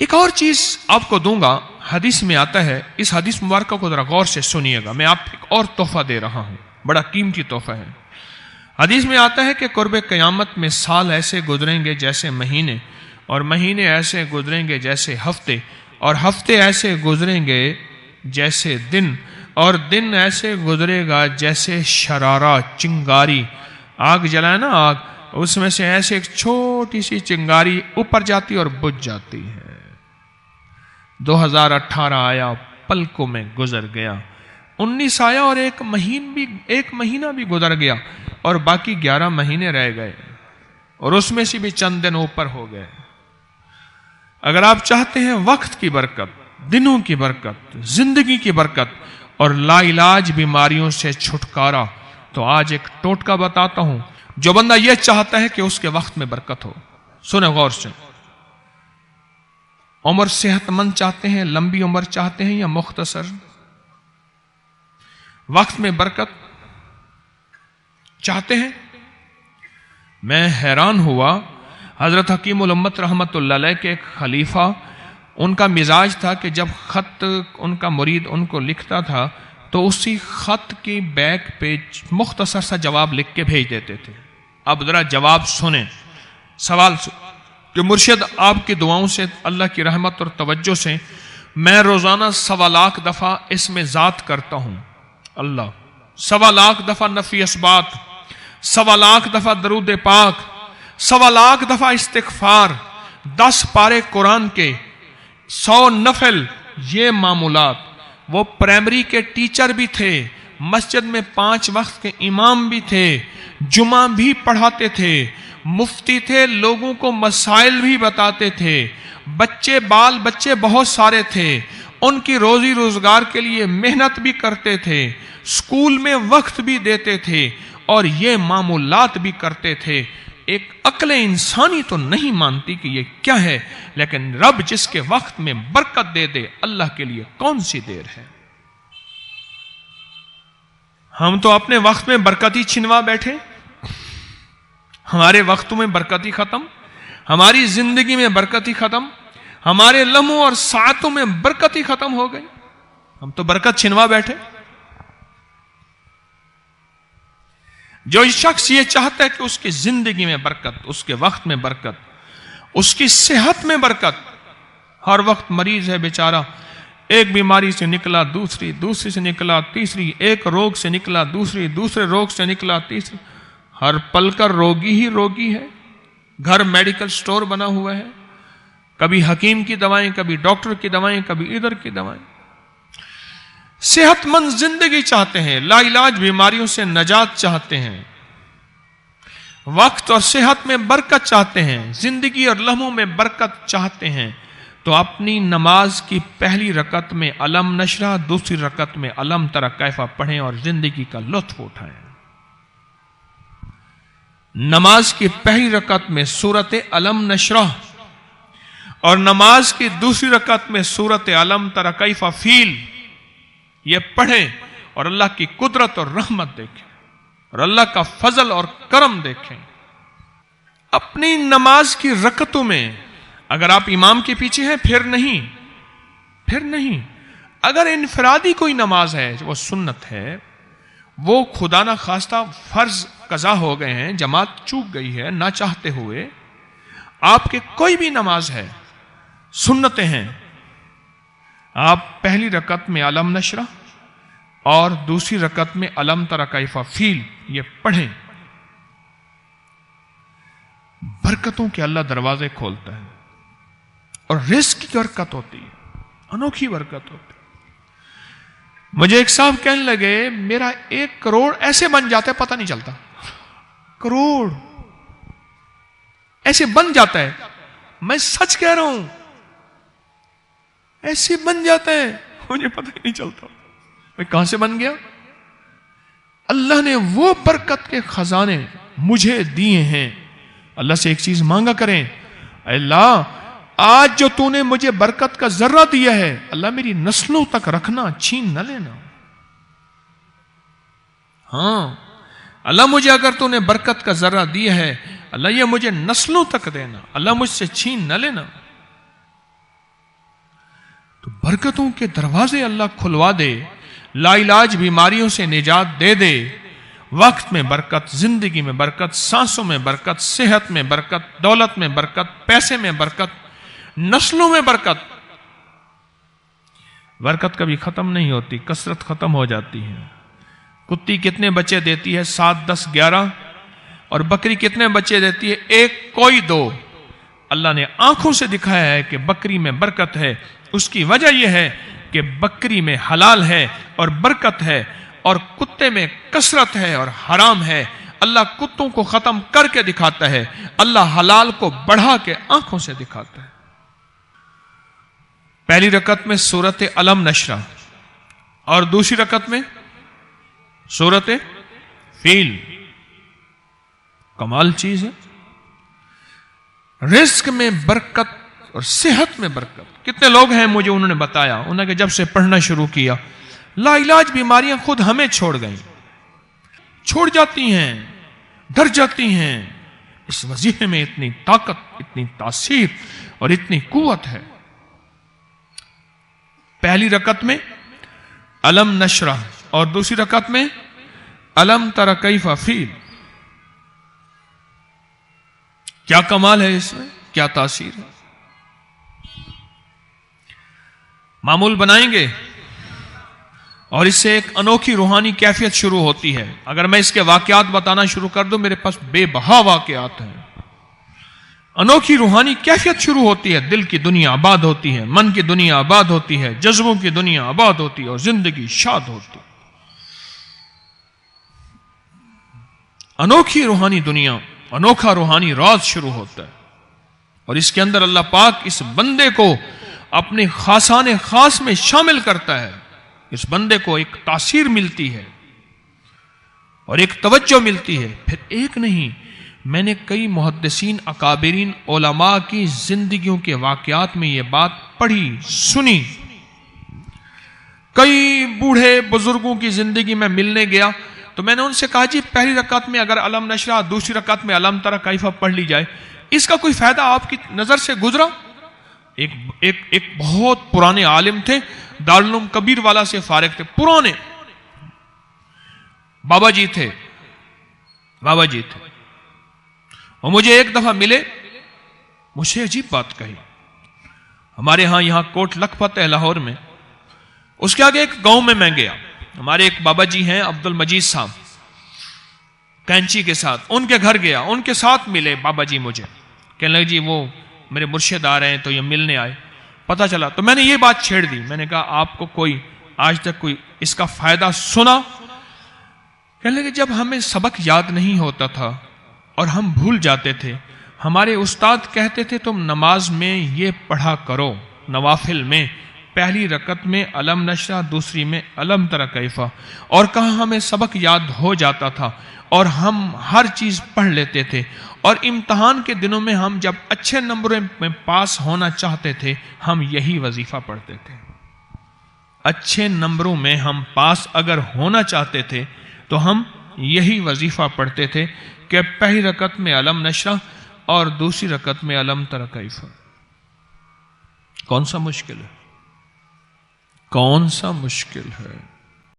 ایک اور چیز آپ کو دوں گا، حدیث میں آتا ہے، اس حدیث مبارکہ کو ذرا غور سے سنیے گا، میں آپ کو ایک اور تحفہ دے رہا ہوں، بڑا قیمتی تحفہ ہے۔ حدیث میں آتا ہے کہ قرب قیامت میں سال ایسے گزریں گے جیسے مہینے، اور مہینے ایسے گزریں گے جیسے ہفتے، اور ہفتے ایسے گزریں گے جیسے دن، اور دن ایسے گزرے گا جیسے شرارہ، چنگاری، آگ جلائے نا آگ، اس میں سے ایسے ایک چھوٹی سی چنگاری اوپر جاتی اور بجھ جاتی ہے۔ 2018 آیا، پلکوں میں گزر گیا، 19 آیا اور ایک مہینہ بھی گزر گیا، اور باقی 11 مہینے رہ گئے، اور اس میں سے بھی چند دن اوپر ہو گئے۔ اگر آپ چاہتے ہیں وقت کی برکت، دنوں کی برکت، زندگی کی برکت اور لا علاج بیماریوں سے چھٹکارا، تو آج ایک ٹوٹکا بتاتا ہوں۔ جو بندہ یہ چاہتا ہے کہ اس کے وقت میں برکت ہو، سنیں غور سے، عمر صحت مند چاہتے ہیں، لمبی عمر چاہتے ہیں یا مختصر؟ وقت میں برکت چاہتے ہیں؟ میں حیران ہوا، حضرت حکیم الامت رحمت اللہ علیہ کے ایک خلیفہ، ان کا مزاج تھا کہ جب خط ان کا مرید ان کو لکھتا تھا تو اسی خط کی بیک پہ مختصر سا جواب لکھ کے بھیج دیتے تھے۔ اب ذرا جواب سنیں، سوال کہ مرشد آپ کی دعاؤں سے، اللہ کی رحمت اور توجہ سے میں روزانہ 1.25 لاکھ دفعہ اس میں ذات کرتا ہوں اللہ، 1.25 لاکھ دفعہ نفی اثبات، 1.25 لاکھ دفعہ درود پاک، 1.25 لاکھ دفعہ استغفار، 10 پارے قرآن کے، 100 نفل، یہ معمولات۔ وہ پرائمری کے ٹیچر بھی تھے، مسجد میں 5 وقت کے امام بھی تھے، جمعہ بھی پڑھاتے تھے، مفتی تھے، لوگوں کو مسائل بھی بتاتے تھے، بال بچے بہت سارے تھے، ان کی روزی روزگار کے لیے محنت بھی کرتے تھے، اسکول میں وقت بھی دیتے تھے، اور یہ معمولات بھی کرتے تھے۔ ایک عقل انسانی تو نہیں مانتی کہ یہ کیا ہے، لیکن رب جس کے وقت میں برکت دے دے، اللہ کے لیے کون سی دیر ہے؟ ہم تو اپنے وقت میں برکتی چھنوا بیٹھے، ہمارے وقتوں میں برکتی ختم، ہماری زندگی میں برکتی ختم، ہمارے لمحوں اور ساعتوں میں برکتی ختم ہو گئی، ہم تو برکت چھنوا بیٹھے۔ جو شخص یہ چاہتا ہے کہ اس کی زندگی میں برکت، اس کے وقت میں برکت، اس کی صحت میں برکت، ہر وقت مریض ہے بیچارہ، ایک بیماری سے نکلا دوسری سے نکلا تیسری، ایک روگ سے نکلا دوسرے روگ سے نکلا تیسری، ہر پل کا روگی ہی روگی ہے، گھر میڈیکل سٹور بنا ہوا ہے، کبھی حکیم کی دوائیں، کبھی ڈاکٹر کی دوائیں، کبھی ادھر کی دوائیں۔ صحت مند زندگی چاہتے ہیں، لا علاج بیماریوں سے نجات چاہتے ہیں، وقت اور صحت میں برکت چاہتے ہیں، زندگی اور لمحوں میں برکت چاہتے ہیں، تو اپنی نماز کی پہلی رکعت میں علم نشرح، دوسری رکعت میں علم تری کیف پڑھیں اور زندگی کا لطف اٹھائیں۔ نماز کی پہلی رکعت میں سورت علم نشرح اور نماز کی دوسری رکعت میں سورت علم تری کیف فیل، یہ پڑھیں اور اللہ کی قدرت اور رحمت دیکھیں اور اللہ کا فضل اور کرم دیکھیں۔ اپنی نماز کی رکعتوں میں اگر آپ امام کے پیچھے ہیں پھر نہیں، اگر انفرادی کوئی نماز ہے وہ سنت ہے، وہ خدا نہ خواستہ فرض قضا ہو گئے ہیں، جماعت چوک گئی ہے نہ چاہتے ہوئے، آپ کے کوئی بھی نماز ہے، سنتیں ہیں، آپ پہلی رکعت میں علم نشرح اور دوسری رکعت میں علم تری کیف فیل یہ پڑھیں، برکتوں کے اللہ دروازے کھولتا ہے اور رزق کی برکت ہوتی ہے، انوکھی برکت ہوتی ہے۔ مجھے ایک صاحب کہنے لگے میرا 1 کروڑ ایسے بن جاتا ہے پتہ نہیں چلتا، کروڑ ایسے بن جاتا ہے، میں سچ کہہ رہا ہوں ایسے بن جاتا ہے مجھے پتہ ہی نہیں چلتا، میں کہاں سے بن گیا؟ اللہ نے وہ برکت کے خزانے مجھے دیے ہیں۔ اللہ سے ایک چیز مانگا کریں، اللہ آج جو تو نے مجھے برکت کا ذرہ دیا ہے، اللہ میری نسلوں تک رکھنا، چھین نہ لینا۔ ہاں اللہ مجھے اگر تو نے برکت کا ذرہ دیا ہے، اللہ یہ مجھے نسلوں تک دینا، اللہ مجھ سے چھین نہ لینا۔ تو برکتوں کے دروازے اللہ کھلوا دے، لا علاج بیماریوں سے نجات دے دے، وقت میں برکت، زندگی میں برکت، سانسوں میں برکت، صحت میں برکت، دولت میں برکت، پیسے میں برکت، نسلوں میں برکت۔ برکت کبھی ختم نہیں ہوتی، کثرت ختم ہو جاتی ہے۔ کتی کتنے بچے دیتی ہے؟ 7، 10، 11۔ اور بکری کتنے بچے دیتی ہے؟ 1، کوئی 2۔ اللہ نے آنکھوں سے دکھایا ہے کہ بکری میں برکت ہے۔ اس کی وجہ یہ ہے کہ بکری میں حلال ہے اور برکت ہے، اور کتے میں کثرت ہے اور حرام ہے۔ اللہ کتوں کو ختم کر کے دکھاتا ہے، اللہ حلال کو بڑھا کے آنکھوں سے دکھاتا ہے۔ پہلی رکعت میں سورت علم نشرہ اور دوسری رکعت میں سورت فیل۔ کمال چیز ہے۔ رزق میں برکت اور صحت میں برکت۔ کتنے لوگ ہیں مجھے انہوں نے بتایا، انہوں نے جب سے پڑھنا شروع کیا لا علاج بیماریاں خود ہمیں چھوڑ گئیں، چھوڑ جاتی ہیں، ڈر جاتی ہیں۔ اس وظیفے میں اتنی طاقت، اتنی تاثیر اور اتنی قوت ہے۔ پہلی رکعت میں علم نشرہ اور دوسری رکعت میں علم تر کیف فیل۔ کیا کمال ہے اس میں، کیا تاثیر ہے۔ معمول بنائیں گے اور اس سے ایک انوکھی روحانی کیفیت شروع ہوتی ہے۔ اگر میں اس کے واقعات بتانا شروع کر دوں، میرے پاس بے بہا واقعات ہیں۔ انوکھی روحانی کیفیت شروع ہوتی ہے، دل کی دنیا آباد ہوتی ہے، من کی دنیا آباد ہوتی ہے، جذبوں کی دنیا آباد ہوتی ہے اور زندگی شاد ہوتی ہے۔ انوکھی روحانی دنیا، انوکھا روحانی راز شروع ہوتا ہے، اور اس کے اندر اللہ پاک اس بندے کو اپنے خاصان خاص میں شامل کرتا ہے۔ اس بندے کو ایک تاثیر ملتی ہے اور ایک توجہ ملتی ہے۔ پھر ایک نہیں، میں نے کئی محدثین، اکابرین، علماء کی زندگیوں کے واقعات میں یہ بات پڑھی، سنی۔ کئی بوڑھے بزرگوں کی زندگی میں ملنے گیا تو میں نے ان سے کہا جی پہلی رکعت میں اگر علم نشرہ، دوسری رکعت میں علم تر کیف پڑھ لی جائے، اس کا کوئی فائدہ آپ کی نظر سے گزرا؟ ایک بہت پرانے عالم تھے، دارالعلوم کبیر والا سے فارغ تھے، پرانے بابا جی تھے۔ اور مجھے ایک دفعہ ملے، مجھے عجیب بات کہی۔ ہمارے ہاں یہاں کوٹ لکھپت ہے لاہور میں، اس کے آگے ایک گاؤں میں گیا، ہمارے ایک بابا جی ہیں عبد المجید صاحب، کینچی کے ساتھ، ان کے گھر گیا، ان کے ساتھ ملے بابا جی مجھے، کہنے لگے جی وہ میرے مرشد آ رہے ہیں تو یہ ملنے آئے۔ پتہ چلا تو میں نے یہ بات چھیڑ دی، میں نے کہا آپ کو کوئی آج تک کوئی اس کا فائدہ سنا؟ کہنے لگے جب ہمیں سبق یاد نہیں ہوتا تھا اور ہم بھول جاتے تھے، ہمارے استاد کہتے تھے تم نماز میں یہ پڑھا کرو، نوافل میں پہلی رکعت میں علم نشرہ، دوسری میں علم تر کیف، اور کہاں ہمیں سبق یاد ہو جاتا تھا اور ہم ہر چیز پڑھ لیتے تھے، اور امتحان کے دنوں میں ہم جب اچھے نمبروں میں پاس ہونا چاہتے تھے ہم یہی وظیفہ پڑھتے تھے۔ اچھے نمبروں میں ہم پاس اگر ہونا چاہتے تھے تو ہم یہی وظیفہ پڑھتے تھے کہ پہلی رکعت میں علم نشرہ اور دوسری رکعت میں علم تر کیف۔ کون سا مشکل ہے؟ کون سا مشکل ہے؟